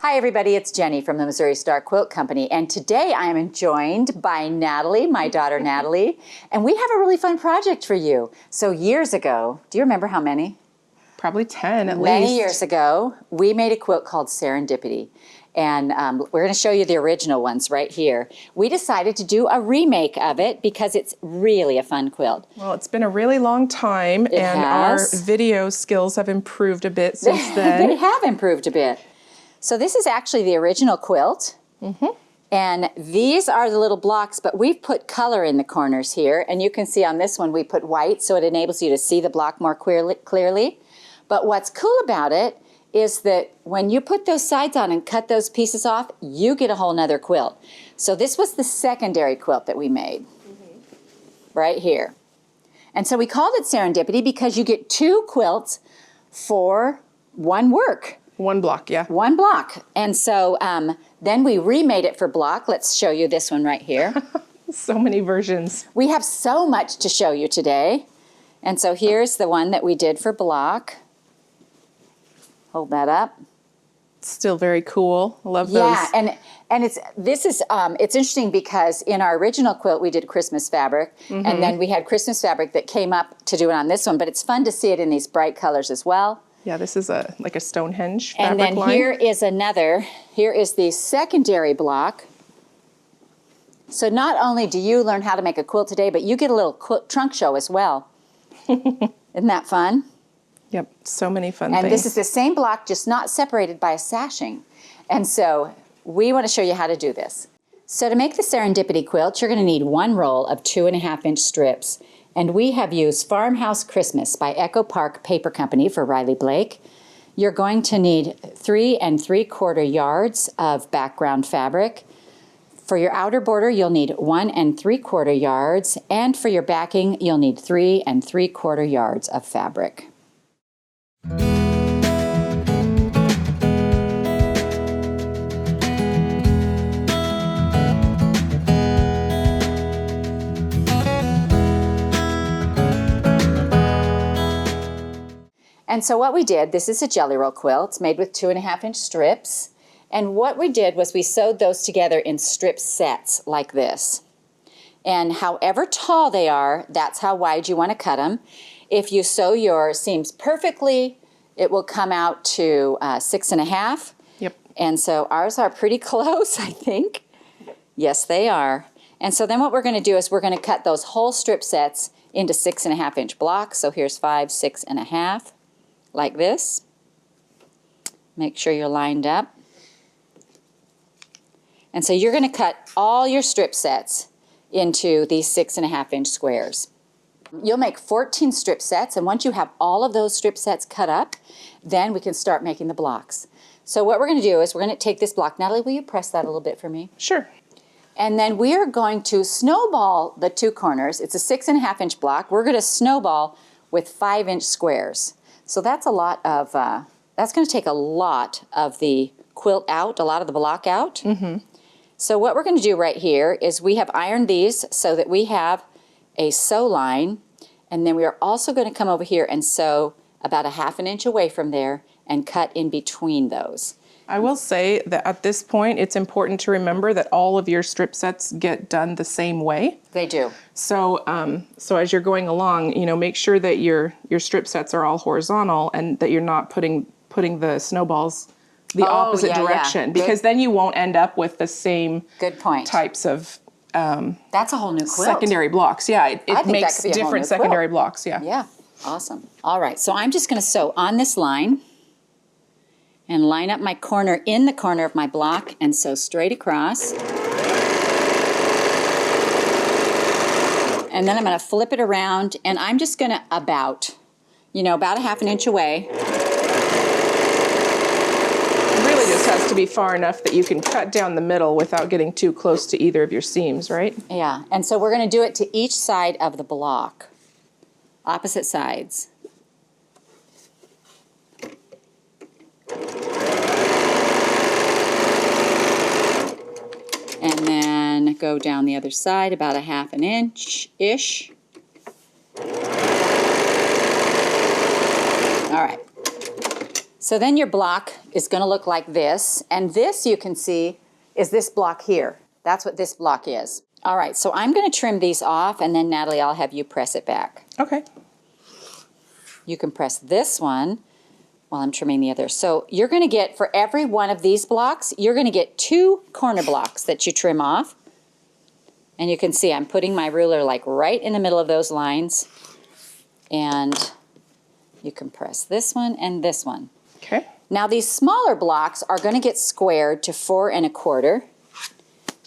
Hi everybody, it's Jenny from the Missouri Star Quilt Company, and today I am joined by Natalie, my daughter Natalie, and we have a really fun project for you. So years ago, do you remember how many? Probably 10 at least. Many years ago, we made a quilt called Serendipity, and we're going to show you the original ones right here. We decided to do a remake of it because it's really a fun quilt. Well, it's been a really long time, and our video skills have improved a bit since then. They have improved a bit. So this is actually the original quilt, and these are the little blocks, but we've put color in the corners here, and you can see on this one we put white, so it enables you to see the block more clearly. But what's cool about it is that when you put those sides on and cut those pieces off, you get a whole nother quilt. So this was the secondary quilt that we made, right here. And so we called it Serendipity because you get two quilts for one work. One block, yeah. One block. And so then we remade it for block. Let's show you this one right here. So many versions. We have so much to show you today. And so here's the one that we did for block. Hold that up. Still very cool. I love those. Yeah, and it's interesting because in our original quilt we did Christmas fabric, and then we had Christmas fabric that came up to do it on this one, but it's fun to see it in these bright colors as well. Yeah, this is like a Stonehenge fabric line. And then here is another. Here is the secondary block. So not only do you learn how to make a quilt today, but you get a little quilt trunk show as well. Isn't that fun? Yep, so many fun things. And this is the same block, just not separated by a sashing. And so we want to show you how to do this. So to make the Serendipity quilt, you're going to need one roll of 2.5-inch strips. And we have used Farmhouse Christmas by Echo Park Paper Company for Riley Blake. You're going to need 3 3/4 yards of background fabric. For your outer border, you'll need 1 3/4 yards. And for your backing, you'll need 3 3/4 yards of fabric. And so what we did, this is a jelly roll quilt. It's made with 2.5-inch strips. And what we did was we sewed those together in strip sets like this. And however tall they are, that's how wide you want to cut them. If you sew your seams perfectly, it will come out to 6.5. Yep. And so ours are pretty close, I think. Yes, they are. And so then what we're going to do is we're going to cut those whole strip sets into 6.5-inch blocks. So here's 5, 6.5. Like this. Make sure you're lined up. And so you're going to cut all your strip sets into these 6.5-inch squares. You'll make 14 strip sets, and once you have all of those strip sets cut up, then we can start making the blocks. So what we're going to do is we're going to take this block. Natalie, will you press that a little bit for me? Sure. And then we are going to snowball the two corners. It's a 6.5-inch block. We're going to snowball with 5-inch squares. So that's a lot of, that's going to take a lot of the quilt out, a lot of the block out. So what we're going to do right here is we have ironed these so that we have a sew line, and then we are also going to come over here and sew about 1/2 inch away from there and cut in between those. I will say that at this point, it's important to remember that all of your strip sets get done the same way. They do. So, so as you're going along, you know, make sure that your strip sets are all horizontal and that you're not putting the snowballs the opposite direction, because then you won't end up with the same types of that's a whole new quilt. Secondary blocks. Yeah, it makes different secondary blocks. Yeah. Yeah, awesome. All right, so I'm just going to sew on this line and line up my corner in the corner of my block and sew straight across. And then I'm going to flip it around, and I'm just going to about 1/2 inch away. It really just has to be far enough that you can cut down the middle without getting too close to either of your seams, right? Yeah, and so we're going to do it to each side of the block, opposite sides. And then go down the other side about 1/2 inch-ish. All right. So then your block is going to look like this, and this you can see is this block here. That's what this block is. All right, so I'm going to trim these off, and then Natalie, I'll have you press it back. Okay. You can press this one while I'm trimming the other. So you're going to get, for every one of these blocks, you're going to get 2 corner blocks that you trim off. And you can see I'm putting my ruler like right in the middle of those lines. And you can press this one and this one. Okay. Now these smaller blocks are going to get squared to 4 1/4.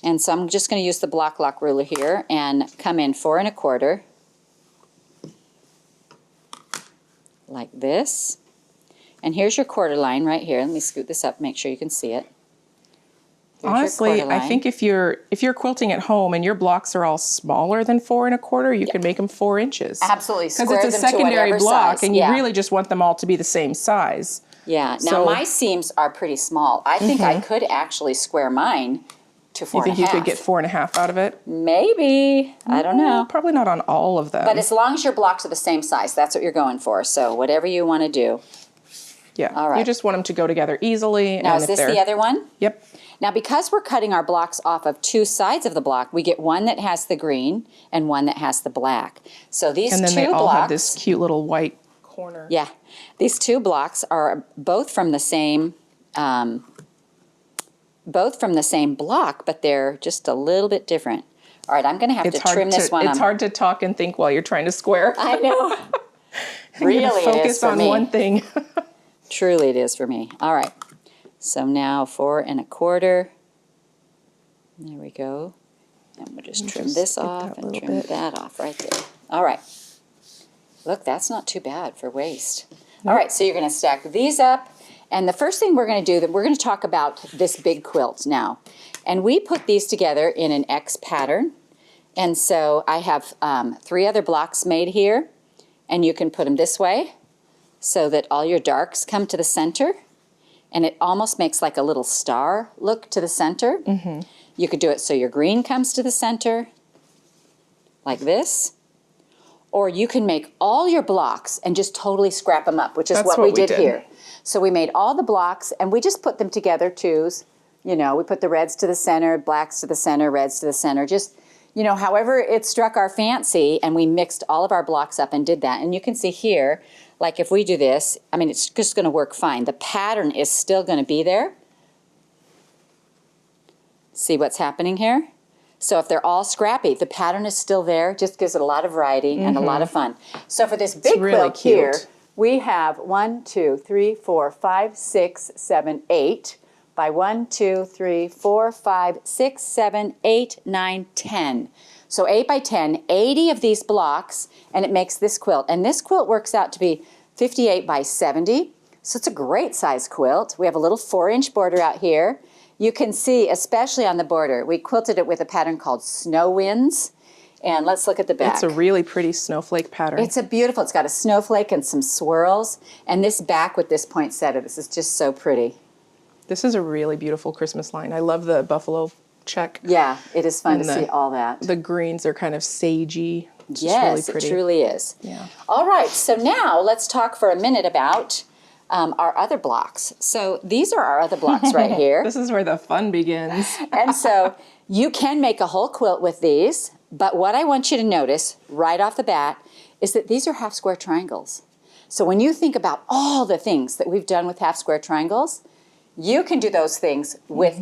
And so I'm just going to use the block lock ruler here and come in 4 1/4. Like this. And here's your quarter line right here. Let me scoot this up, make sure you can see it. Here's honestly, I think if you're quilting at home and your blocks are all smaller than 4 1/4, you can make them 4 inches. Absolutely, because it's a secondary block, and you really just want them all to be the same size. Yeah. Now my seams are pretty small. I think I could actually square mine to 4 1/2. You think you could get 4 1/2 out of it? Maybe. I don't know. Probably not on all of them. But as long as your blocks are the same size, that's what you're going for. So whatever you want to do. Yeah. All right. You just want them to go together easily. Now, is this the other one? Yep. Now, because we're cutting our blocks off of 2 sides of the block, we get one that has the green and one that has the black. So these 2 blocks... And then they all have this cute little white corner. Yeah. These 2 blocks are both from the same... both from the same block, but they're just a little bit different. All right, I'm going to have to trim this one. It's hard to talk and think while you're trying to square. I know. Really, it is for me. Focus on one thing. Truly, it is for me. All right. So now 4 1/4. There we go. And we'll just trim this off and trim that off right there. All right. Look, that's not too bad for waist. All right, so you're going to stack these up. And the first thing we're going to do, we're going to talk about this big quilt now. And we put these together in an X pattern. And so I have 3 other blocks made here. And you can put them this way so that all your darks come to the center. And it almost makes like a little star look to the center. You could do it so your green comes to the center, like this. Or you can make all your blocks and just totally scrap them up, which is what we did here. So we made all the blocks, and we just put them together, twos. You know, we put the reds to the center, blacks to the center, reds to the center. Just, you know, however it struck our fancy, and we mixed all of our blocks up and did that. And you can see here, like if we do this, I mean, it's just going to work fine. The pattern is still going to be there. See what's happening here? So if they're all scrappy, the pattern is still there. Just gives it a lot of variety and a lot of fun. So for this big quilt here, we have 1, 2, 3, 4, 5, 6, 7, 8 by 1, 2, 3, 4, 5, 6, 7, 8, 9, 10. So 8 by 10, 80 of these blocks, and it makes this quilt. And this quilt works out to be 58 by 70. So it's a great size quilt. We have a little 4-inch border out here. You can see, especially on the border, we quilted it with a pattern called Snow Winds. And let's look at the back. It's a really pretty snowflake pattern. It's it's got a snowflake and some swirls. And this back with this poinsettia, this is just so pretty. This is a really beautiful Christmas line. I love the buffalo check. Yeah, it is fun to see all that. The greens are kind of sagey. It's yes, really pretty. It truly is. Yeah. All right, so now let's talk for a minute about our other blocks. So these are our other blocks right here. This is where the fun begins. And so you can make a whole quilt with these, but what I want you to notice right off the bat is that these are half square triangles. So when you think about all the things that we've done with half square triangles, you can do those things with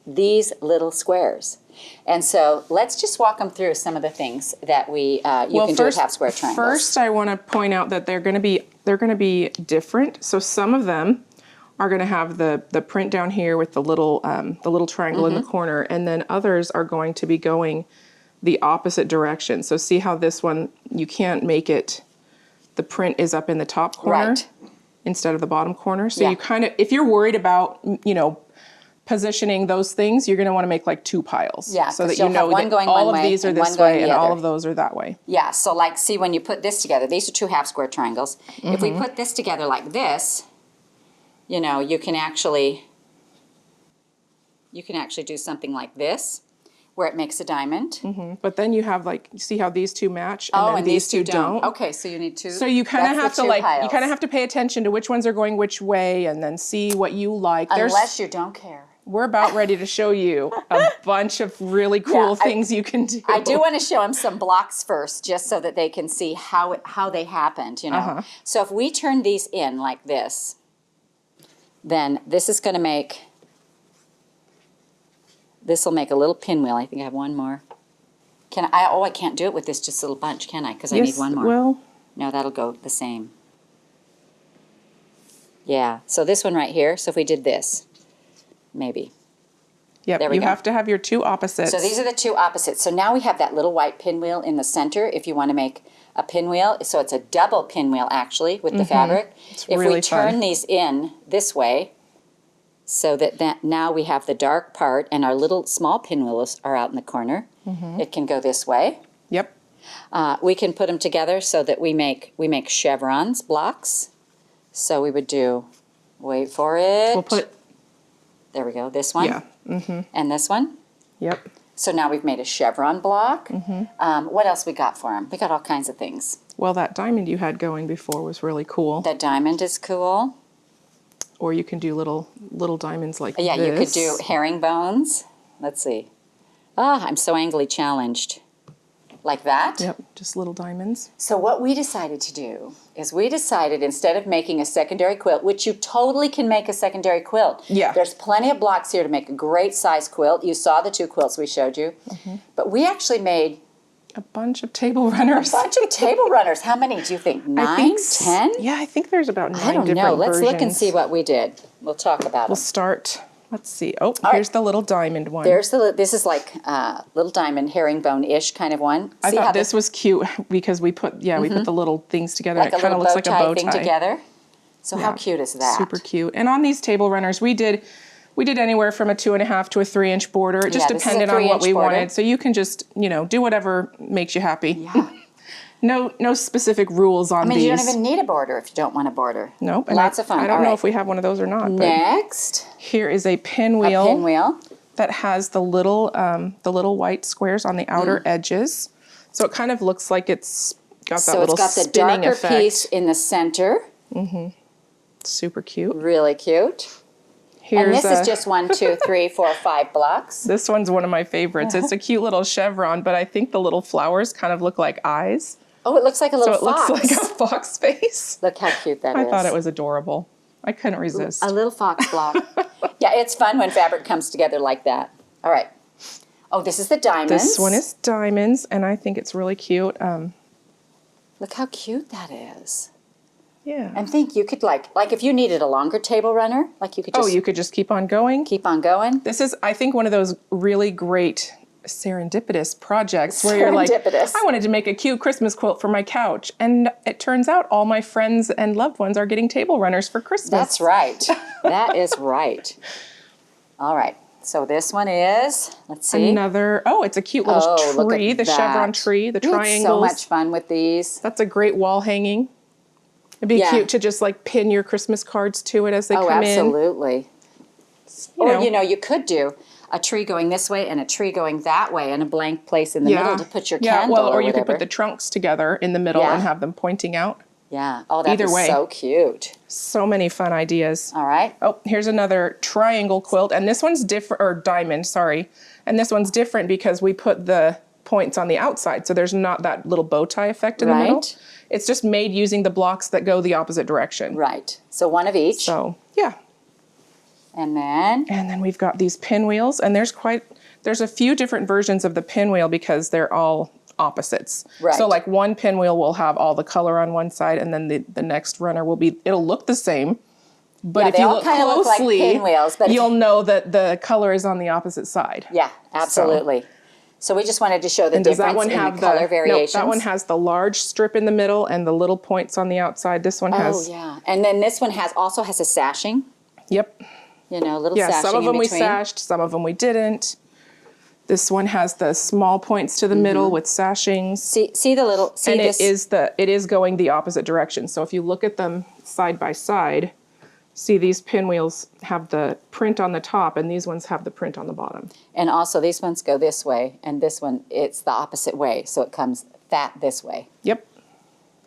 these little squares. And so let's just walk them through some of the things that you can do with half square triangles. First, I want to point out that they're going to be different. So some of them are going to have the print down here with the little triangle in the corner, and then others are going to be going the opposite direction. So see how this one, you can't make it, the print is up in the top corner instead of the bottom corner. So you kind of, if you're worried about, you know, positioning those things, you're going to want to make like 2 piles. Yeah, so that you know that all of these are this way and all of those are that way. Yeah, so like see when you put this together, these are 2 half square triangles. If we put this together like this, you know, you can actually do something like this, where it makes a diamond. But then you have like, see how these two match, and Oh, then and these two don't. Okay, so you need two. So you kind of have to like, piles. you kind of have to pay attention to which ones are going which way, and then see what you like. Unless you don't care. We're about ready to show you a bunch of really cool things you can do. I do want to show them some blocks first, just so that they can see how they happened, you know. So if we turn these in like this, then this is going to make, this will make a little pinwheel. I think I have one more. Can I? Oh, I can't do it with this just little bunch, can I? Because I need one more. Well, no, that'll go the same. Yeah, so this one right here. So if we did this, maybe. Yep, you have to have your two opposites. So these are the two opposites. So now we have that little white pinwheel in the center if you want to make a pinwheel. So it's a double pinwheel actually with the fabric. It's if really we turn fun. these in this way, so that now we have the dark part and our little small pinwheels are out in the corner. It can go this way. Yep. We can put them together so that we make chevrons, blocks. So we would do, wait for it. We'll put, there we go, this one. Yeah. And this one. Yep. So now we've made a chevron block. What else we got for them? We got all kinds of things. Well, that diamond you had going before was really cool. That diamond is cool. Or you can do little diamonds like this. Yeah, you could do herringbones. Let's see. Ah, I'm so angrily challenged. Like that? Yep, just little diamonds. So what we decided to do is we decided instead of making a secondary quilt, which you totally can make a secondary quilt. Yeah. There's plenty of blocks here to make a great size quilt. You saw the two quilts we showed you. But we actually made a bunch of table runners. A bunch of table runners. How many do you think? 9, 10? Yeah, I think there's about 9 I don't different know. Let's versions. look and see what we did. We'll talk about We'll them. start, let's see. Oh, All here's right. the little diamond one. This is like little diamond herringbone-ish kind of one. I thought this was cute because we put, we put the little things together. like it kind of looks like a bow tie thing together. So how cute is that? Super cute. And on these table runners, we did anywhere from a 2.5 to a 3-inch border. It just this is a depended on what 3-inch we border. wanted. So you can just, do whatever makes you happy. Yeah. No specific rules on these. You don't even need a border if you don't want a border. Nope. and Lots of fun. I don't All know right. if we have one of those or not. But Next, here is a pinwheel. a pinwheel. That has the little white squares on the outer edges. So it kind of looks like it's got that So little it's got the spinning darker effect. piece in the center. Super cute. Really cute. Here's And this is just 1, 2, 3, 4, 5 blocks. This one's one of my favorites. It's a cute little chevron, but I think the little flowers kind of look like eyes. Oh, it looks like a So little it fox. looks like a fox face. Look how cute that is. I thought it was adorable. I couldn't resist. A little fox block. Yeah, it's fun when fabric comes together like that. All right. Oh, this is the diamonds. This one is diamonds, and I think it's really cute. Look how cute that is. Yeah. And think you could like if you needed a longer table runner, like you could just you could just keep on going. keep on going. This is, I think, one of those really great serendipitous projects where you're like, Serendipitous. I wanted to make a cute Christmas quilt for my couch. And it turns out all my friends and loved ones are getting table runners for Christmas. That's right. That is right. All right. So this one is, let's see. Another, it's a cute little look tree, at the chevron that. tree, the We had triangles. so much fun with these. That's a great wall hanging. It'd be Yeah. cute to just like pin your Christmas cards to it as they come in. Absolutely. You Or, know. you could do a tree going this way and a tree going that way and a blank place in the middle to put your candle or you whatever. could put the trunks together in the middle Yeah. and have them pointing out. Yeah. Oh, that'd Either be way. so cute. So many fun ideas. All right. Oh, here's another triangle quilt, and this one's different, or diamond, sorry. And this one's different because we put the points on the outside, so there's not that little bow tie effect in the middle. Right. It's just made using the blocks that go the opposite direction. Right. So one of each. So, yeah. And then And then we've got these pinwheels, and there's a few different versions of the pinwheel because they're all opposites. Right. So like one pinwheel will have all the color on one side, and then the next runner it'll look the same. But Yeah, if they you all look kinda look like closely, pinwheels, but if- you'll know that the color is on the opposite side. yeah, absolutely. So we just wanted to show the And does that difference one in have the color variations. Nope, that one has the large strip in the middle and the little points on the outside. This one Oh has. yeah. And then this one also has a sashing, Yep. little Yeah, sashing some of them in we between. sashed, some of them we didn't. This one has the small points to the middle with sashings. See the little And this it is going the opposite direction. So if you look at them side by side, See, these pinwheels have the print on the top, and these ones have the print on the bottom. And also these ones go this way, and this one, it's the opposite way, so it comes fat this way. Yep,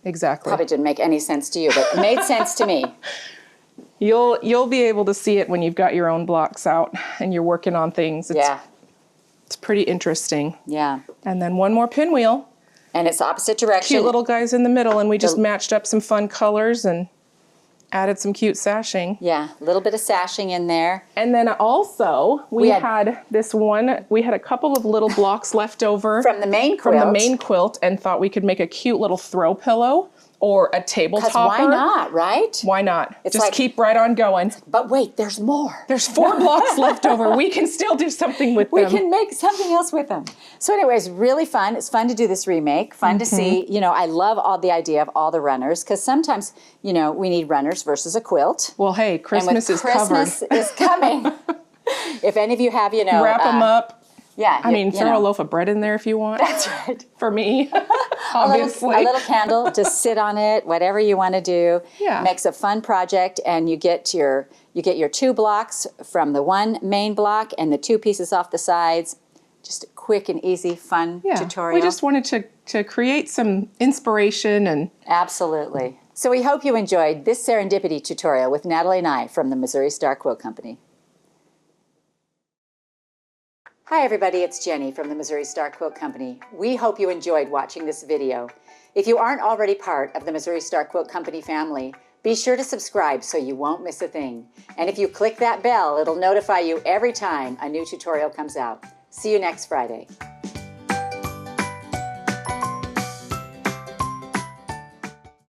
exactly. Probably didn't make any sense to you, but it made sense to me. You'll be able to see it when you've got your own blocks out and you're working on things. It's pretty interesting. Yeah. And then one more pinwheel. And it's opposite direction. Cute little guys in the middle, and we just matched up some fun colors and added some cute sashing. Yeah, a little bit of sashing in there. And then also, we had a couple of little blocks left over. From the main quilt. From the main quilt, and thought we could make a cute little throw pillow or a table topper. Why not, right? Why not? It's just like, keep right on going. But wait, there's more. There's 4 blocks left over. We can still do something with them. We can make something else with them. So anyways, really fun. It's fun to do this remake. Fun to see. You know, I love all the idea of all the runners, because sometimes, you know, we need runners versus a quilt. Well, hey, Christmas is covered. Christmas is coming. If any of you have, you know. Wrap them up. Yeah. I mean, throw a loaf of bread in there if you want. That's right. For me, obviously. A little candle, just sit on it, whatever you want to do. Yeah. Makes a fun project, and you get your 2 blocks from the one main block and the 2 pieces off the sides. Just a quick and easy, fun tutorial. We just wanted to create some inspiration and... Absolutely. So we hope you enjoyed this Serendipity tutorial with Natalie and I from the Missouri Star Quilt Company. Hi everybody, it's Jenny from the Missouri Star Quilt Company. We hope you enjoyed watching this video. If you aren't already part of the Missouri Star Quilt Company family, be sure to subscribe so you won't miss a thing. And if you click that bell, it'll notify you every time a new tutorial comes out. See you next Friday.